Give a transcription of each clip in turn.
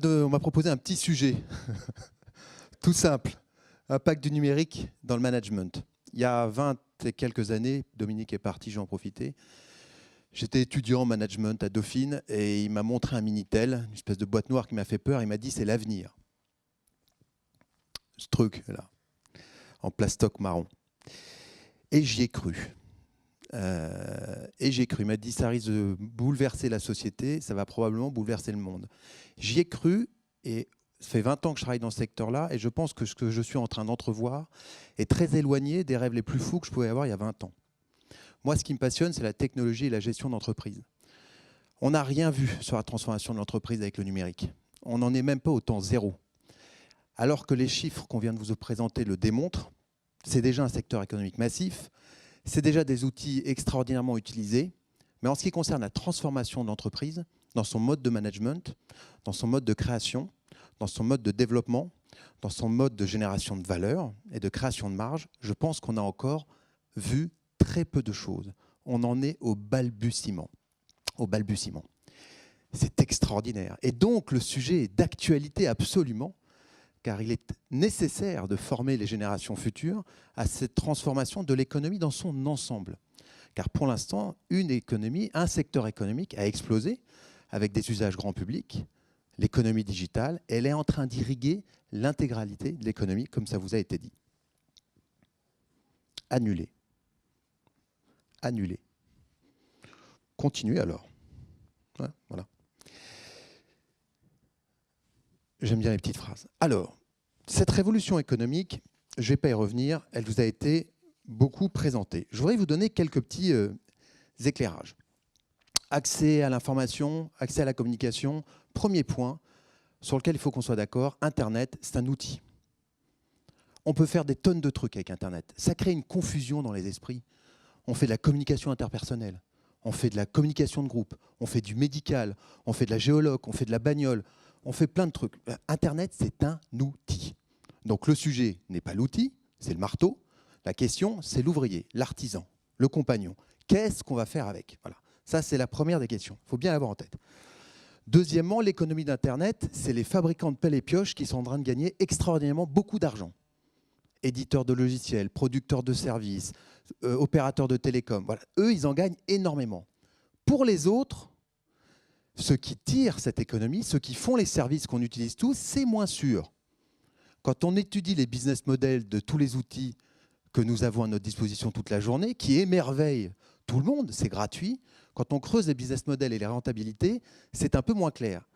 On m'a proposé un petit sujet, tout simple, impact du numérique dans le management. Il y a 20 et quelques années, Dominique est parti, j'en profité. J'étais étudiant en management à Dauphine et il m'a montré un Minitel, une espèce de boîte noire qui m'a fait peur. Il m'a dit c'est l'avenir. Ce truc là, en plastoc marron. Et j'y ai cru. Il m'a dit ça risque de bouleverser la société, ça va probablement bouleverser le monde. J'y ai cru et ça fait 20 ans que je travaille dans ce secteur-là et je pense que ce que je suis en train d'entrevoir est très éloigné des rêves les plus fous que je pouvais avoir il y a 20 ans. Moi, ce qui me passionne, c'est la technologie et la gestion d'entreprise. On n'a rien vu sur la transformation de l'entreprise avec le numérique. On n'en est même pas au temps zéro. Alors que les chiffres qu'on vient de vous présenter le démontrent, c'est déjà un secteur économique massif, c'est déjà des outils extraordinairement utilisés, mais en ce qui concerne la transformation de l'entreprise, dans son mode de management, dans son mode de création, dans son mode de développement, dans son mode de génération de valeur et de création de marge, je pense qu'on a encore vu très peu de choses. On en est au balbutiement. Au balbutiement. C'est extraordinaire. Et donc, le sujet est d'actualité absolument, car il est nécessaire de former les générations futures à cette transformation de l'économie dans son ensemble. Car pour l'instant, un secteur économique a explosé avec des usages grand public. L'économie digitale, elle est en train d'irriguer l'intégralité de l'économie, comme ça vous a été dit. Annulé. Annulé. Continuez alors. Ouais, voilà. J'aime bien les petites phrases. Alors, cette révolution économique, je ne vais pas y revenir, elle vous a été beaucoup présentée. Je voudrais vous donner quelques petits éclairages. Accès à l'information, accès à la communication, premier point sur lequel il faut qu'on soit d'accord, Internet, c'est un outil. On peut faire des tonnes de trucs avec Internet. Ça crée une confusion dans les esprits. On fait de la communication interpersonnelle, on fait de la communication de groupe, on fait du médical, on fait de la géologue, on fait de la bagnole, on fait plein de trucs. Internet, c'est un outil. Donc le sujet n'est pas l'outil, c'est le marteau. La question, c'est l'ouvrier, l'artisan, le compagnon. Qu'est-ce qu'on va faire avec? Voilà. Ça, c'est la première des questions. Il faut bien l'avoir en tête. Deuxièmement, l'économie d'Internet, c'est les fabricants de pelles et pioches qui sont en train de gagner extraordinairement beaucoup d'argent. Éditeurs de logiciels, producteurs de services, opérateurs de télécom. Voilà. Eux, ils en gagnent énormément. Pour les autres, ceux qui tirent cette économie, ceux qui font les services qu'on utilise tous, c'est moins sûr. Quand on étudie les business models de tous les outils que nous avons à notre disposition toute la journée, qui émerveillent tout le monde, c'est gratuit. Quand on creuse les business models et les rentabilités, c'est un peu moins clair.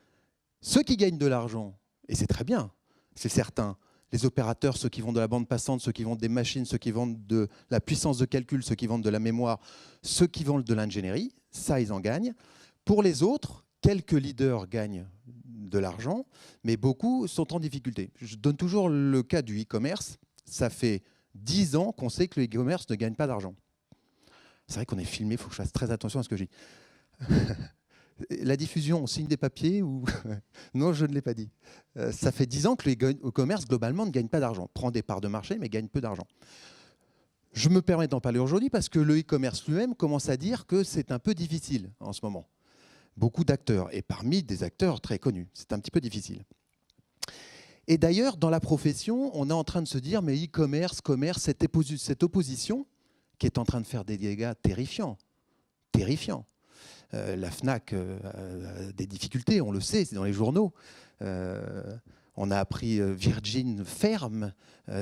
Ceux qui gagnent de l'argent, et c'est très bien, c'est certain, les opérateurs, ceux qui vendent de la bande passante, ceux qui vendent des machines, ceux qui vendent de la puissance de calcul, ceux qui vendent de la mémoire, ceux qui vendent de l'ingénierie, ça, ils en gagnent. Pour les autres, quelques leaders gagnent de l'argent, mais beaucoup sont en difficulté. Je donne toujours le cas du e-commerce. Ça fait 10 ans qu'on sait que le e-commerce ne gagne pas d'argent. C'est vrai qu'on est filmé, il faut que je fasse très attention à ce que je dis. La diffusion, on signe des papiers ou... Non, je ne l'ai pas dit. Ça fait 10 ans que le e-commerce, globalement, ne gagne pas d'argent. Prend des parts de marché, mais gagne peu d'argent. Je me permets d'en parler aujourd'hui parce que le e-commerce lui-même commence à dire que c'est un peu difficile en ce moment. Beaucoup d'acteurs, et parmi des acteurs très connus. C'est un petit peu difficile. Et d'ailleurs, dans la profession, on est en train de se dire, mais e-commerce, commerce, cette opposition qui est en train de faire des dégâts terrifiants. Terrifiants. La Fnac a des difficultés, on le sait, c'est dans les journaux. On a appris Virgin ferme,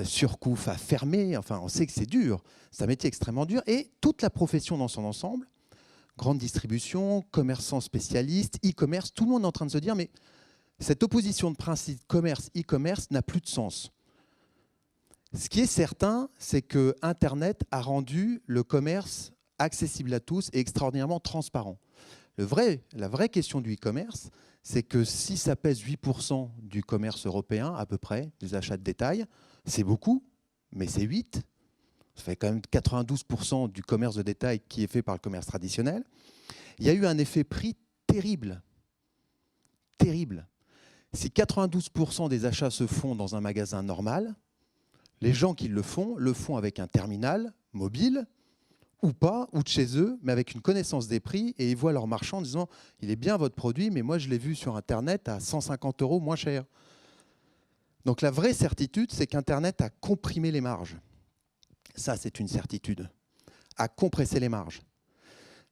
Surcouf a fermé, enfin on sait que c'est dur, c'est un métier extrêmement dur. Et toute la profession dans son ensemble, grande distribution, commerçants spécialistes, e-commerce, tout le monde est en train de se dire mais cette opposition de principe commerce, e-commerce n'a plus de sens. Ce qui est certain, c'est que Internet a rendu le commerce accessible à tous et extraordinairement transparent. La vraie question du e-commerce, c'est que si ça pèse 8% du commerce européen, à peu près, des achats de détail, c'est beaucoup, mais c'est 8. Ça fait quand même 92% du commerce de détail qui est fait par le commerce traditionnel. Il y a eu un effet prix terrible. Terrible. Si 92% des achats se font dans un magasin normal, les gens qui le font avec un terminal mobile ou pas, ou de chez eux, mais avec une connaissance des prix, et ils voient leur marchand en disant « il est bien votre produit, mais moi je l'ai vu sur Internet à 150 € moins cher ». Donc la vraie certitude, c'est qu'Internet a comprimé les marges. Ça, c'est une certitude, a compressé les marges.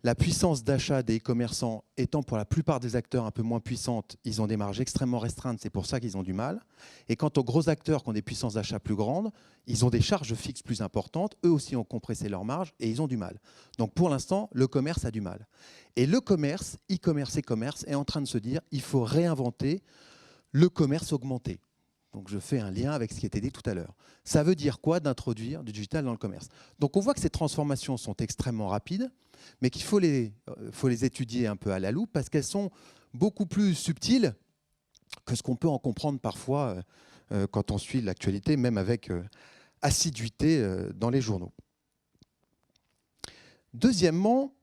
La puissance d'achat des e-commerçants étant pour la plupart des acteurs un peu moins puissante, ils ont des marges extrêmement restreintes, c'est pour ça qu'ils ont du mal. Et quant aux gros acteurs qui ont des puissances d'achat plus grandes, ils ont des charges fixes plus importantes, eux aussi ont compressé leurs marges et ils ont du mal. Donc pour l'instant, le commerce a du mal. Et le commerce, e-commerce et commerce, est en train de se dire il faut réinventer le commerce augmenté. Donc je fais un lien avec ce qui était dit tout à l'heure. Ça veut dire quoi d'introduire du digital dans le commerce? Donc on voit que ces transformations sont extrêmement rapides, mais qu'il faut les étudier un peu à la loupe parce qu'elles sont beaucoup plus subtiles que ce qu'on peut en comprendre parfois quand on suit l'actualité, même avec assiduité dans les journaux. Deuxièmement,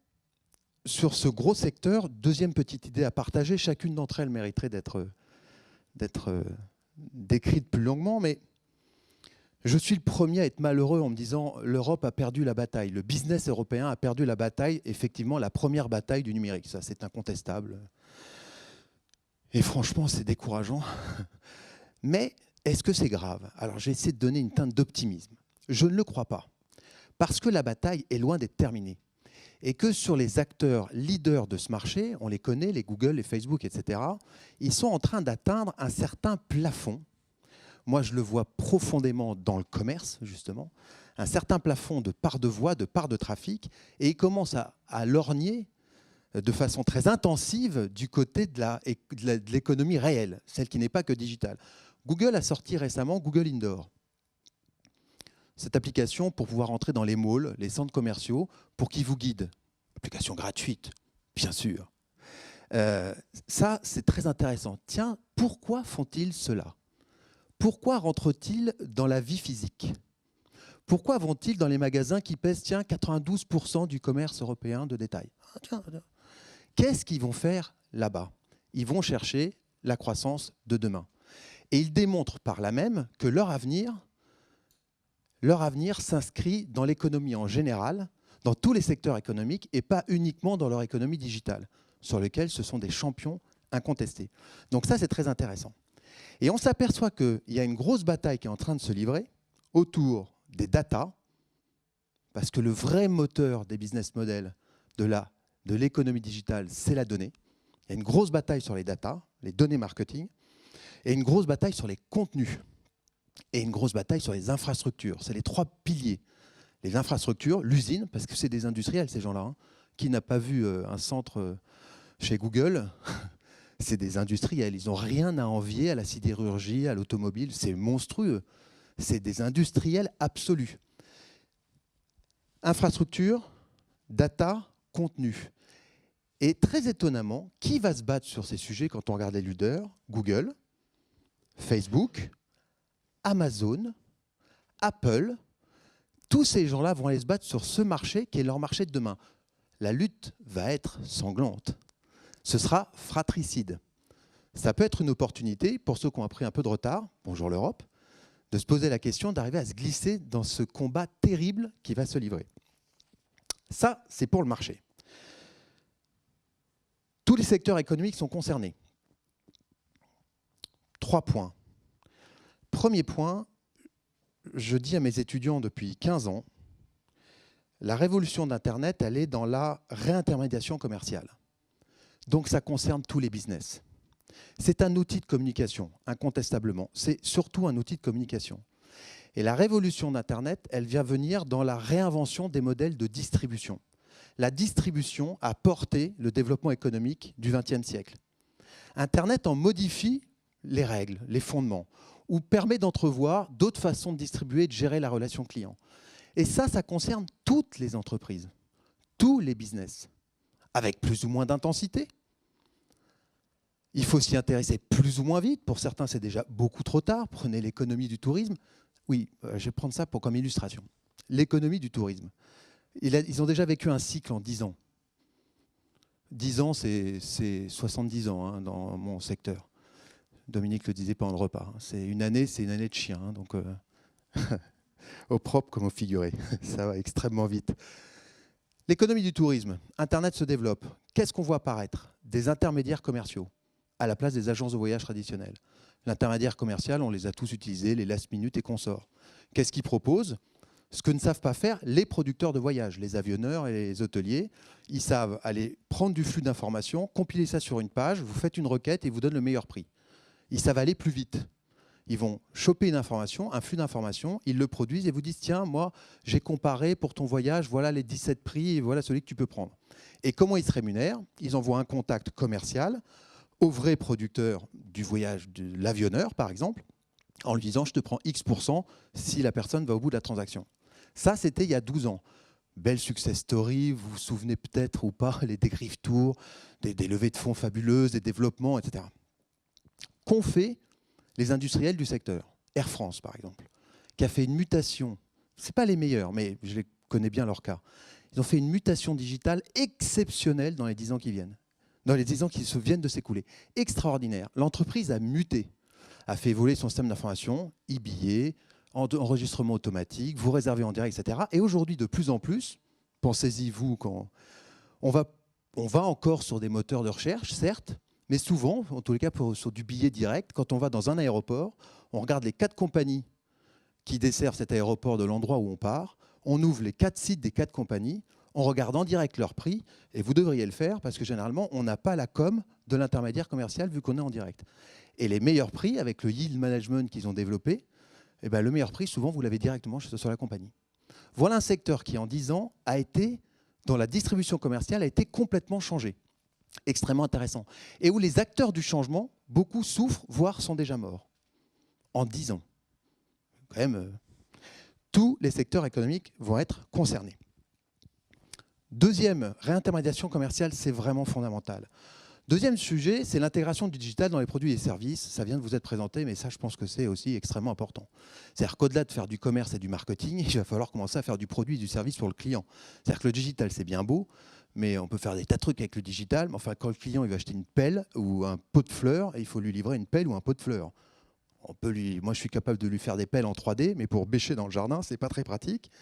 sur ce gros secteur, deuxième petite idée à partager, chacune d'entre elles mériterait d'être décrite plus longuement, mais je suis le premier à être malheureux en me disant l'Europe a perdu la bataille. Le business européen a perdu la bataille, effectivement, la première bataille du numérique. Ça, c'est incontestable. Et franchement, c'est décourageant. Mais est-ce que c'est grave? Alors, j'ai essayé de donner une teinte d'optimisme. Je ne le crois pas. Parce que la bataille est loin d'être terminée. Et que sur les acteurs leaders de ce marché, on les connaît, les Google, les Facebook, etc., ils sont en train d'atteindre un certain plafond. Moi, je le vois profondément dans le commerce, justement, un certain plafond de part de voix, de part de trafic, et ils commencent à lorgner de façon très intensive du côté de l'économie réelle, celle qui n'est pas que digitale. Google a sorti récemment Google Indoor. Cette application pour pouvoir entrer dans les malls, les centres commerciaux, pour qu'ils vous guident. Application gratuite, bien sûr. Ça, c'est très intéressant. Tiens, pourquoi font-ils cela? Pourquoi rentrent-ils dans la vie physique? Pourquoi vont-ils dans les magasins qui pèsent 92% du commerce européen de détail? Qu'est-ce qu'ils vont faire là-bas? Ils vont chercher la croissance de demain. Et ils démontrent par là même que leur avenir s'inscrit dans l'économie en général, dans tous les secteurs économiques, et pas uniquement dans leur économie digitale, sur lesquels ce sont des champions incontestés. Donc ça, c'est très intéressant. Et on s'aperçoit qu'il y a une grosse bataille qui est en train de se livrer autour des data, parce que le vrai moteur des business models de l'économie digitale, c'est la donnée. Il y a une grosse bataille sur les data, les données marketing, et une grosse bataille sur les contenus, et une grosse bataille sur les infrastructures. C'est les trois piliers. Les infrastructures, l'usine, parce que c'est des industriels, ces gens-là. Hein. Qui n'a pas vu un centre chez Google? C'est des industriels. Ils n'ont rien à envier à la sidérurgie, à l'automobile. C'est monstrueux. C'est des industriels absolus. Infrastructure, data, contenu. Et très étonnamment, qui va se battre sur ces sujets quand on regarde les leaders? Google, Facebook, Amazon, Apple. Tous ces gens-là vont aller se battre sur ce marché qui est leur marché de demain. La lutte va être sanglante. Ce sera fratricide. Ça peut être une opportunité pour ceux qui ont pris un peu de retard, bonjour l'Europe, de se poser la question d'arriver à se glisser dans ce combat terrible qui va se livrer. Ça, c'est pour le marché. Tous les secteurs économiques sont concernés. 3 points. Premier point, je dis à mes étudiants depuis 15 ans, la révolution d'Internet, elle est dans la réintermédiation commerciale. Donc ça concerne tous les business. C'est un outil de communication, incontestablement. C'est surtout un outil de communication. Et la révolution d'Internet, elle vient venir dans la réinvention des modèles de distribution. La distribution a porté le développement économique du XXe siècle. Internet en modifie les règles, les fondements, ou permet d'entrevoir d'autres façons de distribuer et de gérer la relation client. Et ça concerne toutes les entreprises, tous les business, avec plus ou moins d'intensité. Il faut s'y intéresser plus ou moins vite. Pour certains, c'est déjà beaucoup trop tard. Prenez l'économie du tourisme. Oui, je vais prendre ça comme illustration. L'économie du tourisme. Ils ont déjà vécu un cycle en 10 ans. 10 ans, c'est 70 ans hein, dans mon secteur. Dominique le disait pendant le repas. C'est une année de chien. Hein, donc, au propre comme au figuré. Ça va extrêmement vite. L'économie du tourisme, Internet se développe. Qu'est-ce qu'on voit apparaître? Des intermédiaires commerciaux à la place des agences de voyage traditionnelles. L'intermédiaire commercial, on les a tous utilisés, les last minute et consorts. Qu'est-ce qu'ils proposent? Ce que ne savent pas faire les producteurs de voyages, les avionneurs et les hôteliers. Ils savent aller prendre du flux d'informations, compiler ça sur une page, vous faites une requête et ils vous donnent le meilleur prix. Ils savent aller plus vite. Ils vont choper une information, un flux d'informations, ils le produisent et vous disent « Tiens, moi, j'ai comparé pour ton voyage, voilà les 17 prix et voilà celui que tu peux prendre. » Et comment ils se rémunèrent? Ils envoient un contact commercial au vrai producteur du voyage, de l'avionneur par exemple, en lui disant « Je te prends X% si la personne va au bout de la transaction. » Ça, c'était il y a 12 ans. Belle success story, vous vous souvenez peut-être ou pas, les Dégriffe Tours, des levées de fonds fabuleuses, des développements, etc. Qu'ont fait les industriels du secteur? Air France, par exemple, qui a fait une mutation. Ce n'est pas les meilleurs, mais je les connais bien leur cas. Ils ont fait une mutation digitale exceptionnelle dans les 10 ans qui viennent. Dans les 10 ans qui se viennent de s'écouler. Extraordinaire. L'entreprise a muté, a fait évoluer son système d'information, e-billets, enregistrement automatique, vous réservez en direct, etc. Et aujourd'hui, de plus en plus, pensez-y vous, quand on va encore sur des moteurs de recherche, certes, mais souvent, en tous les cas sur du billet direct, quand on va dans un aéroport, on regarde les 4 compagnies qui desservent cet aéroport de l'endroit où on part, on ouvre les 4 sites des 4 compagnies, on regarde en direct leur prix, et vous devriez le faire parce que généralement, on n'a pas la com de l'intermédiaire commercial vu qu'on est en direct. Et les meilleurs prix, avec le yield management qu'ils ont développé, eh ben, le meilleur prix, souvent, vous l'avez directement sur la compagnie. Voilà un secteur qui, en 10 ans, dans la distribution commerciale, a été complètement changé. Extrêmement intéressant. Et où les acteurs du changement, beaucoup souffrent, voire sont déjà morts. En 10 ans. Quand même, tous les secteurs économiques vont être concernés. Deuxième, réintermédiation commerciale, c'est vraiment fondamental. Deuxième sujet, c'est l'intégration du digital dans les produits et services. Ça vient de vous être présenté, mais ça, je pense que c'est aussi extrêmement important. C'est-à-dire qu'au-delà de faire du commerce et du marketing, il va falloir commencer à faire du produit et du service pour le client. C'est-à-dire que le digital, c'est bien beau, mais on peut faire des tas de trucs avec le digital. Mais enfin, quand le client il va acheter une pelle ou un pot de fleurs, il faut lui livrer une pelle ou un pot de fleurs. Moi, je suis capable de lui faire des pelles en 3D, mais pour bêcher dans le jardin, c'est pas très pratique.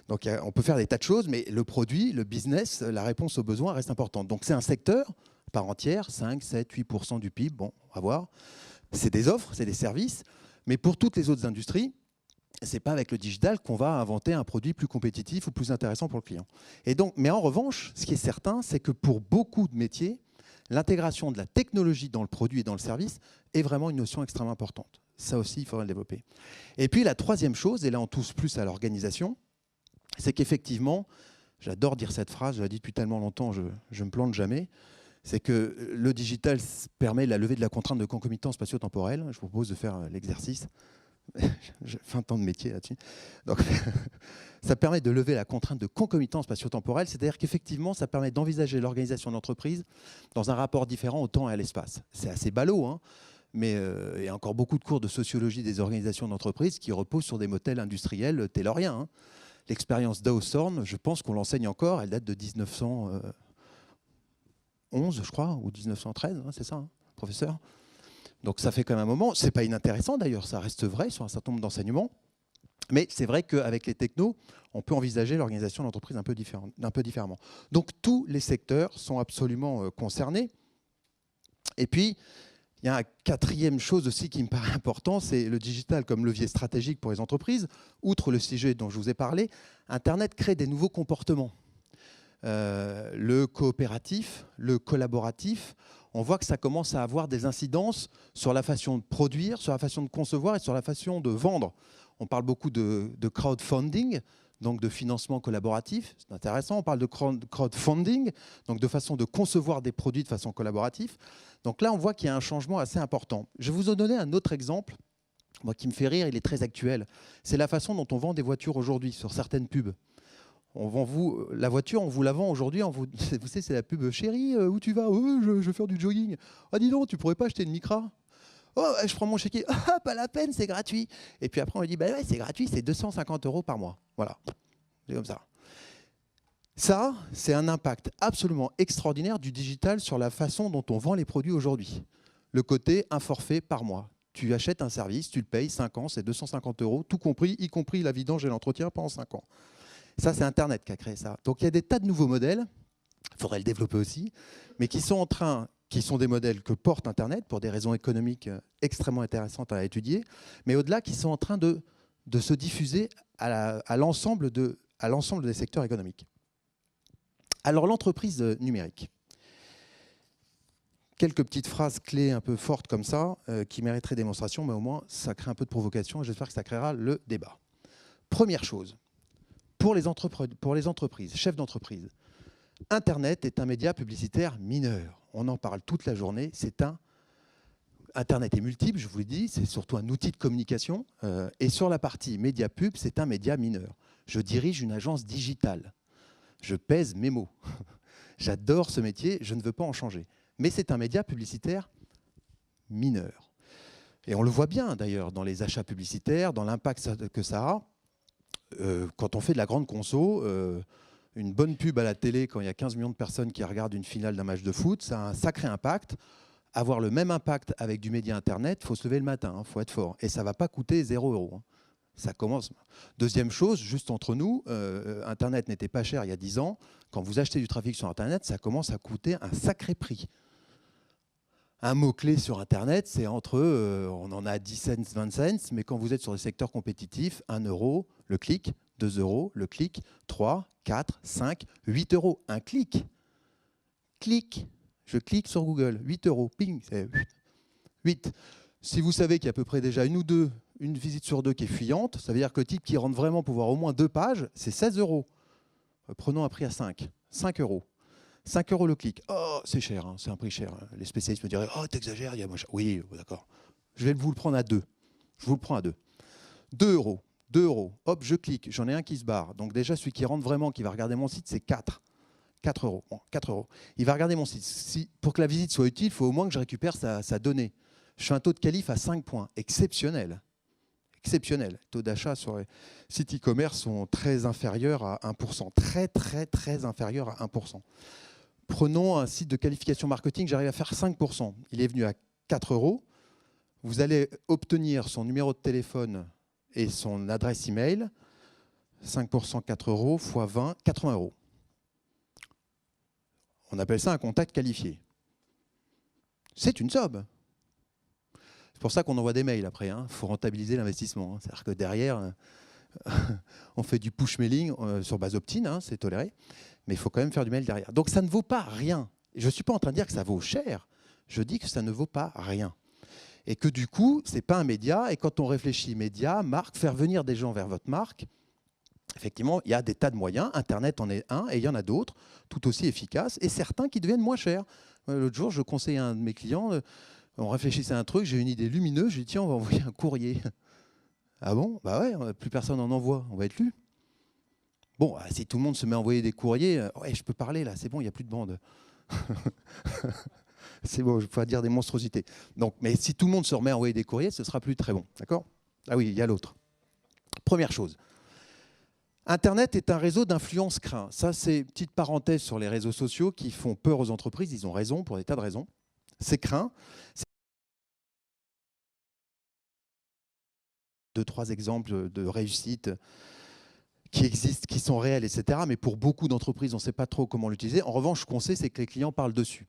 Donc, on peut faire des tas de choses, mais le produit, le business, la réponse aux besoins reste importante. Donc, c'est un secteur part entière, 5, 7, 8% du PIB, bon, on va voir. C'est des offres, c'est des services, mais pour toutes les autres industries, c'est pas avec le digital qu'on va inventer un produit plus compétitif ou plus intéressant pour le client. Et donc, mais en revanche, ce qui est certain, c'est que pour beaucoup de métiers, l'intégration de la technologie dans le produit et dans le service est vraiment une notion extrêmement importante. Ça aussi, il faudra le développer. Et puis la troisième chose, et là on touche plus à l'organisation, c'est qu'effectivement, j'adore dire cette phrase, je la dis depuis tellement longtemps, je ne me plante jamais, c'est que le digital permet la levée de la contrainte de concomitance spatio-temporelle. Je vous propose de faire l'exercice. J'ai 20 ans de métier là-dessus. Donc, ça permet de lever la contrainte de concomitance spatio-temporelle, c'est-à-dire qu'effectivement, ça permet d'envisager l'organisation de l'entreprise dans un rapport différent au temps et à l'espace. C'est assez ballot, hein, mais il y a encore beaucoup de cours de sociologie des organisations d'entreprise qui reposent sur des modèles industriels tayloriens. Hein. L'expérience d'Hawthorne, je pense qu'on l'enseigne encore, elle date de 1911, je crois, ou 1913, hein, c'est ça, hein, professeur? Donc ça fait quand même un moment. C'est pas inintéressant d'ailleurs, ça reste vrai sur un certain nombre d'enseignements. Mais c'est vrai qu'avec les technos, on peut envisager l'organisation de l'entreprise un peu différemment. Donc tous les secteurs sont absolument concernés. Et puis, il y a une quatrième chose aussi qui me paraît important, c'est le digital comme levier stratégique pour les entreprises. Outre le sujet dont je vous ai parlé, Internet crée des nouveaux comportements. Le coopératif, le collaboratif, on voit que ça commence à avoir des incidences sur la façon de produire, sur la façon de concevoir et sur la façon de vendre. On parle beaucoup de crowdfunding, donc de financement collaboratif, c'est intéressant. On parle de crowdfunding, donc de façon de concevoir des produits de façon collaborative. Donc là, on voit qu'il y a un changement assez important. Je vais vous en donner un autre exemple, moi, qui me fait rire, il est très actuel. C'est la façon dont on vend des voitures aujourd'hui sur certaines pubs. La voiture, on vous la vend aujourd'hui, vous savez, c'est la pub « Chérie, où tu vas? Je vais faire du jogging. Ah, dis donc, tu pourrais pas acheter une Micra? Oh, je prends mon chéquier. Ah, pas la peine, c'est gratuit. Et puis après, on lui dit, bah ouais, c'est gratuit, c'est 250 € par mois. Voilà, c'est comme ça. Ça, c'est un impact absolument extraordinaire du digital sur la façon dont on vend les produits aujourd'hui. Le côté un forfait par mois. Tu achètes un service, tu le payes 5 ans, c'est 250 €, tout compris, y compris la vidange et l'entretien pendant 5 ans. Ça, c'est Internet qui a créé ça. Donc il y a des tas de nouveaux modèles, il faudrait le développer aussi, mais qui sont des modèles que porte Internet pour des raisons économiques extrêmement intéressantes à étudier, mais au-delà, qui sont en train de se diffuser à l'ensemble des secteurs économiques. Alors l'entreprise numérique. Quelques petites phrases clés un peu fortes comme ça, qui mériteraient démonstration, mais au moins ça crée un peu de provocation et j'espère que ça créera le débat. Première chose, pour les entreprises, chefs d'entreprise, Internet est un média publicitaire mineur. On en parle toute la journée. Internet est multiple, je vous l'ai dit, c'est surtout un outil de communication. Et sur la partie média pub, c'est un média mineur. Je dirige une agence digitale. Je pèse mes mots. J'adore ce métier, je ne veux pas en changer. Mais c'est un média publicitaire mineur. Et on le voit bien d'ailleurs dans les achats publicitaires, dans l'impact que ça a. Quand on fait de la grande conso, une bonne pub à la télé, quand il y a 15 millions de personnes qui regardent une finale d'un match de foot, ça a un sacré impact. Avoir le même impact avec du média Internet, il faut se lever le matin, il faut être fort. Et ça ne va pas coûter 0 €. Ça commence. Deuxième chose, juste entre nous, Internet n'était pas cher il y a 10 ans. Quand vous achetez du trafic sur Internet, ça commence à coûter un sacré prix. Un mot-clé sur Internet, c'est entre, on en a 10 cents, 20 cents, mais quand vous êtes sur des secteurs compétitifs, 1 € le clic, 2 € le clic, 3, 4, 5, 8 €. Un clic. Clic. Je clique sur Google. 8 €. Ping. C'est 8. Si vous savez qu'il y a à peu près déjà une visite sur 2 qui est fuyante, ça veut dire que le type qui rentre vraiment pour voir au moins 2 pages, c'est 16 €. Prenons un prix à 5. 5 €. 5 € le clic. Oh, c'est cher, hein, c'est un prix cher. Les spécialistes me diraient, oh, t'exagères, il y a moins cher. Oui, d'accord. Je vais vous le prendre à 2. Je vous le prends à 2. 2 €. 2 €. Hop, je clique. J'en ai un qui se barre. Donc déjà, celui qui rentre vraiment, qui va regarder mon site, c'est 4. 4 €. Bon, 4 €. Il va regarder mon site. Pour que la visite soit utile, il faut au moins que je récupère sa donnée. Je fais un taux de qualif à 5 points. Exceptionnel. Exceptionnel. Les taux d'achat sur les sites e-commerce sont très inférieurs à 1%. Très, très, très inférieurs à 1%. Prenons un site de qualification marketing, j'arrive à faire 5%. Il est venu à 4 €. Vous allez obtenir son numéro de téléphone et son adresse email. 5%, 4 € fois 20, 80 €. On appelle ça un contact qualifié. C'est une somme. C'est pour ça qu'on envoie des mails après. Il faut rentabiliser l'investissement. C'est-à-dire que derrière, on fait du push mailing sur base opt-in, c'est toléré. Mais il faut quand même faire du mail derrière. Donc ça ne vaut pas rien. Je ne suis pas en train de dire que ça vaut cher. Je dis que ça ne vaut pas rien. Et que du coup, ce n'est pas un média. Et quand on réfléchit média, marque, faire venir des gens vers votre marque, effectivement, il y a des tas de moyens. Internet en est un et il y en a d'autres, tout aussi efficaces, et certains qui deviennent moins chers. L'autre jour, je conseillais à un de mes clients, on réfléchissait à un truc, j'ai une idée lumineuse, je lui ai dit tiens, on va envoyer un courrier. Ah bon? Bah ouais, plus personne n'en envoie, on va être lu. Bon, si tout le monde se met à envoyer des courriers, ouais, je peux parler là, c'est bon, il n'y a plus de bande. C'est bon, je peux pas dire des monstruosités. Donc, mais si tout le monde se remet à envoyer des courriers, ce sera plus très bon. D'accord? Ah oui, il y a l'autre. Première chose. Internet est un réseau d'influence craint. Ça, c'est une petite parenthèse sur les réseaux sociaux qui font peur aux entreprises. Ils ont raison pour des tas de raisons. C'est craint. Deux, trois exemples de réussite qui existent, qui sont réels, etc. Mais pour beaucoup d'entreprises, on ne sait pas trop comment l'utiliser. En revanche, ce qu'on sait, c'est que les clients parlent dessus.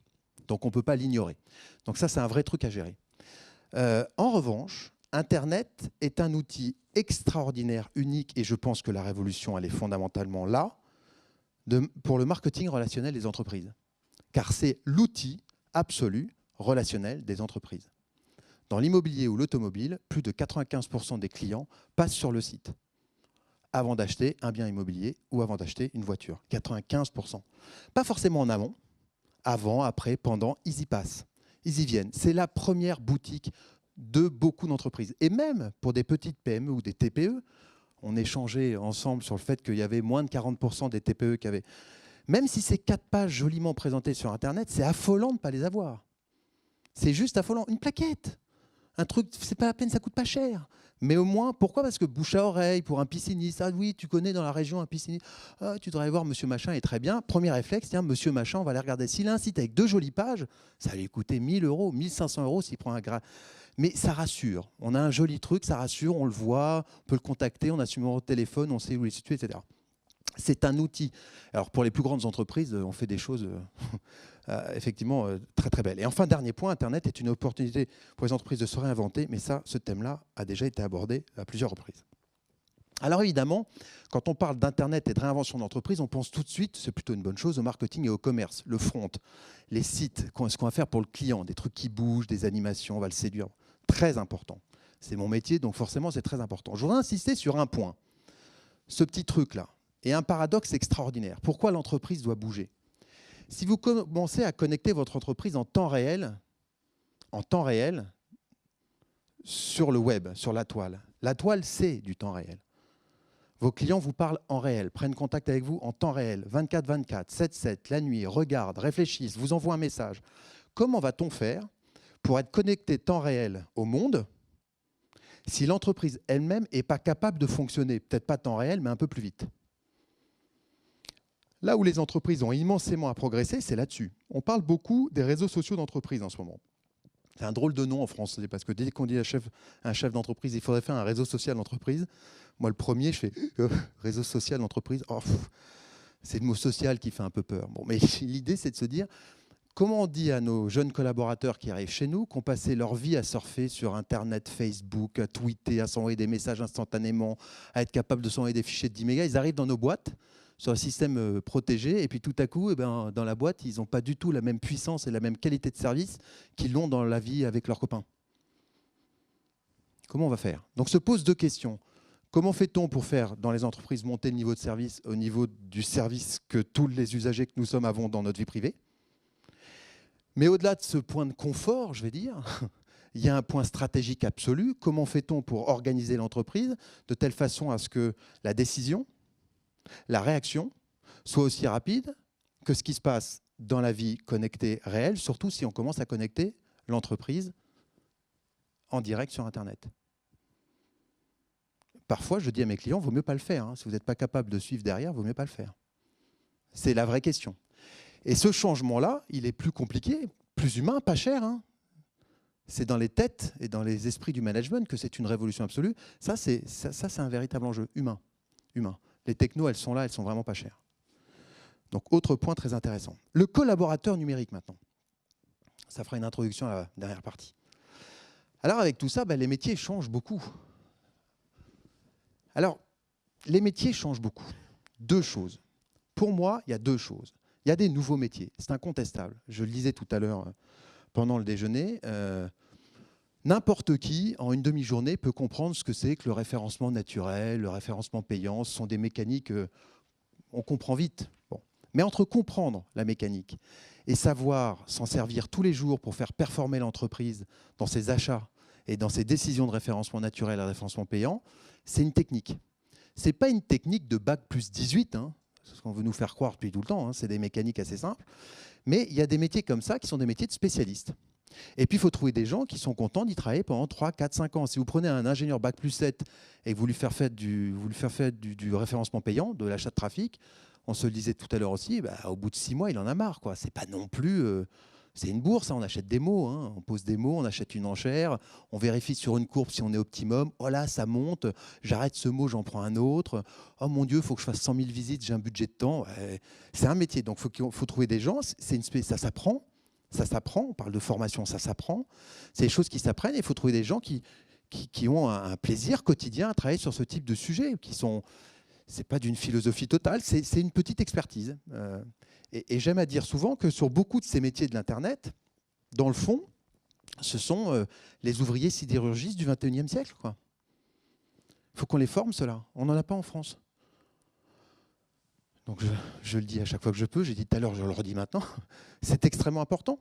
Donc, on ne peut pas l'ignorer. Donc ça, c'est un vrai truc à gérer. En revanche, Internet est un outil extraordinaire, unique, et je pense que la révolution, elle est fondamentalement là, pour le marketing relationnel des entreprises. Car c'est l'outil absolu relationnel des entreprises. Dans l'immobilier ou l'automobile, plus de 95% des clients passent sur le site avant d'acheter un bien immobilier ou avant d'acheter une voiture. 95%. Pas forcément en amont. Avant, après, pendant, ils y passent. Ils y viennent. C'est la première boutique de beaucoup d'entreprises. Et même pour des petites PME ou des TPE, on échangeait ensemble sur le fait qu'il y avait moins de 40% des TPE qui avaient... Même si c'est 4 pages joliment présentées sur Internet, c'est affolant de ne pas les avoir. C'est juste affolant. Une plaquette. Un truc, c'est pas la peine, ça coûte pas cher. Mais au moins, pourquoi? Parce que bouche à oreille, pour un pisciniste, ah oui, tu connais dans la région un pisciniste, ah, tu devrais aller voir Monsieur Machin, il est très bien. Premier réflexe, tiens, Monsieur Machin, on va aller regarder. S'il a un site avec 2 jolies pages, ça va lui coûter 1 000 €, 1 500 € s'il prend un gras. Mais ça rassure. On a un joli truc, ça rassure, on le voit, on peut le contacter, on a son numéro de téléphone, on sait où il est situé, etc. C'est un outil. Alors pour les plus grandes entreprises, on fait des choses effectivement très très belles. Et enfin, dernier point, Internet est une opportunité pour les entreprises de se réinventer, mais ça, ce thème-là a déjà été abordé à plusieurs reprises. Alors évidemment, quand on parle d'Internet et de réinvention d'entreprise, on pense tout de suite, c'est plutôt une bonne chose, au marketing et au commerce, le front, les sites, ce qu'on va faire pour le client, des trucs qui bougent, des animations, on va le séduire. Très important. C'est mon métier, donc forcément c'est très important. Je voudrais insister sur un point, ce petit truc-là, et un paradoxe extraordinaire. Pourquoi l'entreprise doit bouger? Si vous commencez à connecter votre entreprise en temps réel, sur le web, sur la toile c'est du temps réel. Vos clients vous parlent en réel, prennent contact avec vous en temps réel, 24/24, 7/7, la nuit, regardent, réfléchissent, vous envoient un message. Comment va-t-on faire pour être connecté temps réel au monde si l'entreprise elle-même n'est pas capable de fonctionner, peut-être pas temps réel, mais un peu plus vite? Là où les entreprises ont immensément à progresser, c'est là-dessus. On parle beaucoup des réseaux sociaux d'entreprise en ce moment. C'est un drôle de nom en France, parce que dès qu'on dit à un chef d'entreprise, il faudrait faire un réseau social d'entreprise. Moi, le premier, je fais réseau social d'entreprise. Oh, c'est le mot social qui fait un peu peur. Bon, mais l'idée, c'est de se dire, comment on dit à nos jeunes collaborateurs qui arrivent chez nous, qui ont passé leur vie à surfer sur Internet, Facebook, à tweeter, à s'envoyer des messages instantanément, à être capable de s'envoyer des fichiers de 10 mégas, ils arrivent dans nos boîtes, sur un système protégé, et puis tout à coup, eh ben, dans la boîte, ils n'ont pas du tout la même puissance et la même qualité de service qu'ils l'ont dans la vie avec leurs copains. Comment on va faire? Donc se posent deux questions. Comment fait-on pour faire dans les entreprises monter le niveau de service au niveau du service que tous les usagers que nous sommes avons dans notre vie privée? Mais au-delà de ce point de confort, je vais dire, il y a un point stratégique absolu. Comment fait-on pour organiser l'entreprise de telle façon à ce que la décision, la réaction soit aussi rapide que ce qui se passe dans la vie connectée réelle, surtout si on commence à connecter l'entreprise en direct sur Internet. Parfois, je dis à mes clients, il vaut mieux pas le faire. Hein. Si vous n'êtes pas capable de suivre derrière, il vaut mieux pas le faire. C'est la vraie question. Et ce changement-là, il est plus compliqué, plus humain, pas cher. Hein. C'est dans les têtes et dans les esprits du management que c'est une révolution absolue. Ça, c'est un véritable enjeu humain. Les technos, elles sont là, elles sont vraiment pas chères. Donc, autre point très intéressant. Le collaborateur numérique, maintenant. Ça fera une introduction à la dernière partie. Alors, avec tout ça, les métiers changent beaucoup. Alors, les métiers changent beaucoup. Deux choses. Pour moi, il y a deux choses. Il y a des nouveaux métiers, c'est incontestable. Je le disais tout à l'heure pendant le déjeuner. N'importe qui, en une demi-journée, peut comprendre ce que c'est que le référencement naturel, le référencement payant. Ce sont des mécaniques on comprend vite. Bon. Mais entre comprendre la mécanique et savoir s'en servir tous les jours pour faire performer l'entreprise dans ses achats et dans ses décisions de référencement naturel et référencement payant, c'est une technique. Ce n'est pas une technique de bac plus 18, hein, c'est ce qu'on veut nous faire croire depuis tout le temps, hein, c'est des mécaniques assez simples. Mais il y a des métiers comme ça qui sont des métiers de spécialistes. Et puis, il faut trouver des gens qui sont contents d'y travailler pendant 3, 4, 5 ans. Si vous prenez un ingénieur bac plus 7 et que vous lui faites faire du référencement payant, de l'achat de trafic, on se le disait tout à l'heure aussi, au bout de 6 mois, il en a marre. Ce n'est pas non plus... c'est une bourse, hein, on achète des mots, hein, on pose des mots, on achète une enchère, on vérifie sur une courbe si on est optimum. Oh là, ça monte, j'arrête ce mot, j'en prends un autre. Oh mon Dieu, il faut que je fasse 100 000 visites, j'ai un budget de temps. C'est un métier, donc il faut trouver des gens, ça s'apprend. Ça s'apprend, on parle de formation, ça s'apprend. C'est des choses qui s'apprennent et il faut trouver des gens qui ont un plaisir quotidien à travailler sur ce type de sujet. C'est pas d'une philosophie totale, c'est une petite expertise. Et j'aime à dire souvent que sur beaucoup de ces métiers de l'Internet, dans le fond, ce sont les ouvriers sidérurgistes du XXIe siècle. Il faut qu'on les forme, ceux-là. On n'en a pas en France. Donc je le dis à chaque fois que je peux, j'ai dit tout à l'heure, je le redis maintenant, c'est extrêmement important.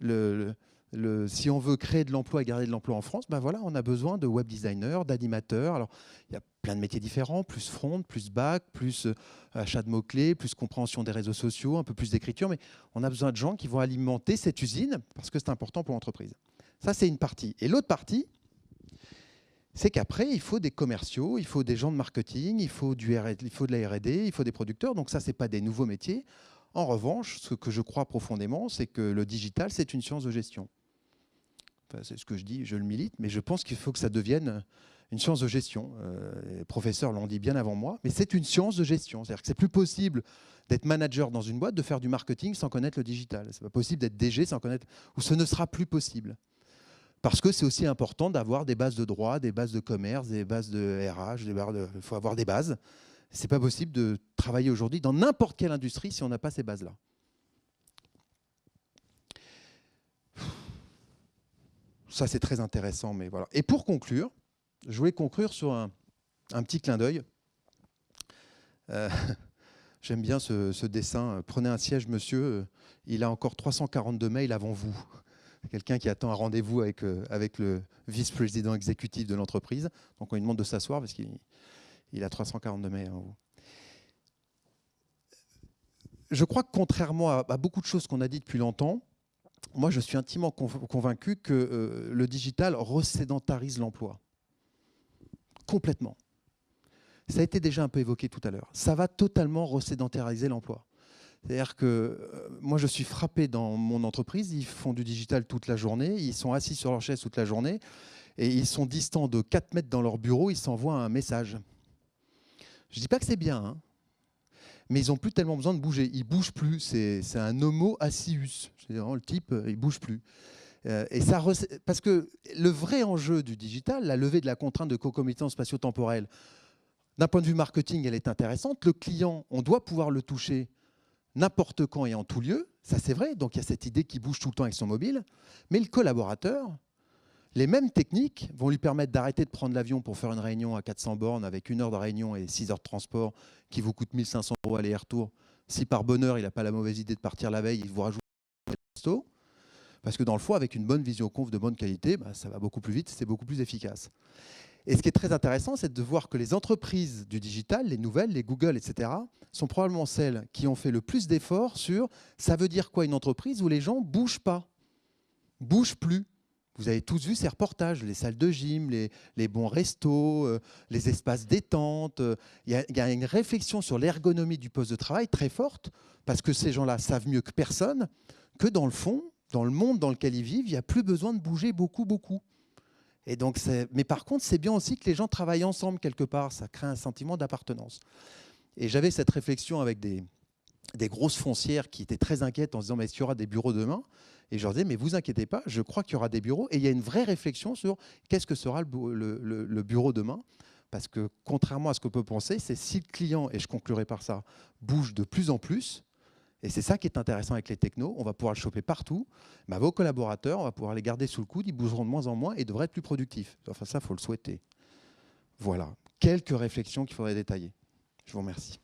Si on veut créer de l'emploi et garder de l'emploi en France, voilà, on a besoin de web designers, d'animateurs. Alors, il y a plein de métiers différents, plus front, plus back, plus achat de mots-clés, plus compréhension des réseaux sociaux, un peu plus d'écriture, mais on a besoin de gens qui vont alimenter cette usine parce que c'est important pour l'entreprise. Ça, c'est une partie. Et l'autre partie, c'est qu'après, il faut des commerciaux, il faut des gens de marketing, il faut de la R&D, il faut des producteurs. Donc ça, ce n'est pas des nouveaux métiers. En revanche, ce que je crois profondément, c'est que le digital, c'est une science de gestion. Enfin, c'est ce que je dis, je le milite, mais je pense qu'il faut que ça devienne une science de gestion. Les professeurs l'ont dit bien avant moi, mais c'est une science de gestion. C'est-à-dire que c'est plus possible d'être manager dans une boîte, de faire du marketing sans connaître le digital. C'est pas possible d'être DG sans connaître, ou ce ne sera plus possible. Parce que c'est aussi important d'avoir des bases de droit, des bases de commerce, des bases de RH, il faut avoir des bases. C'est pas possible de travailler aujourd'hui dans n'importe quelle industrie si on n'a pas ces bases-là. Ça, c'est très intéressant, mais voilà. Et pour conclure, je voulais conclure sur un petit clin d'œil. J'aime bien ce dessin. Prenez un siège, monsieur. Il a encore 342 mails avant vous. Quelqu'un qui attend un rendez-vous avec le vice-président exécutif de l'entreprise. Donc, on lui demande de s'asseoir parce qu'il a 342 mails avant vous. Je crois que contrairement à beaucoup de choses qu'on a dit depuis longtemps, moi, je suis intimement convaincu que le digital resédentarise l'emploi. Complètement. Ça a été déjà un peu évoqué tout à l'heure. Ça va totalement resédentariser l'emploi. C'est-à-dire que moi, je suis frappé dans mon entreprise. Ils font du digital toute la journée. Ils sont assis sur leur chaise toute la journée. Et ils sont distants de 4 mètres dans leur bureau. Ils s'envoient un message. Je ne dis pas que c'est bien, hein, mais ils n'ont plus tellement besoin de bouger. Ils ne bougent plus. C'est un homo acius. Le type, il ne bouge plus. Et ça, parce que le vrai enjeu du digital, la levée de la contrainte de concomitance spatio-temporelle, d'un point de vue marketing, elle est intéressante. Le client, on doit pouvoir le toucher n'importe quand et en tout lieu. Ça, c'est vrai. Donc, il y a cette idée qui bouge tout le temps avec son mobile. Mais le collaborateur, les mêmes techniques vont lui permettre d'arrêter de prendre l'avion pour faire une réunion à 400 bornes avec 1 heure de réunion et 6 heures de transport qui vous coûte 1 500 € aller-retour. Si par bonheur, il n'a pas la mauvaise idée de partir la veille, il vous rajoute un resto. Parce que dans le fond, avec une bonne visioconf de bonne qualité, ça va beaucoup plus vite, c'est beaucoup plus efficace. Et ce qui est très intéressant, c'est de voir que les entreprises du digital, les nouvelles, les Google, etc., sont probablement celles qui ont fait le plus d'efforts sur ça veut dire quoi une entreprise où les gens ne bougent pas, bougent plus. Vous avez tous vu ces reportages, les salles de gym, les bons restos, les espaces détente. Il y a une réflexion sur l'ergonomie du poste de travail très forte, parce que ces gens-là savent mieux que personne que dans le fond, dans le monde dans lequel ils vivent, il n'y a plus besoin de bouger beaucoup. Et donc mais par contre, c'est bien aussi que les gens travaillent ensemble quelque part. Ça crée un sentiment d'appartenance. Et j'avais cette réflexion avec des grosses foncières qui étaient très inquiètes en se disant mais est-ce qu'il y aura des bureaux demain? Et je leur disais mais vous inquiétez pas, je crois qu'il y aura des bureaux. Et il y a une vraie réflexion sur qu'est-ce que sera le bureau demain. Parce que contrairement à ce qu'on peut penser, c'est si le client, et je conclurai par ça, bouge de plus en plus, et c'est ça qui est intéressant avec les technos, on va pouvoir le choper partout. Vos collaborateurs, on va pouvoir les garder sous le coude, ils bougeront de moins en moins et devraient être plus productifs. Enfin ça, il faut le souhaiter. Voilà, quelques réflexions qu'il faudrait détailler. Je vous remercie.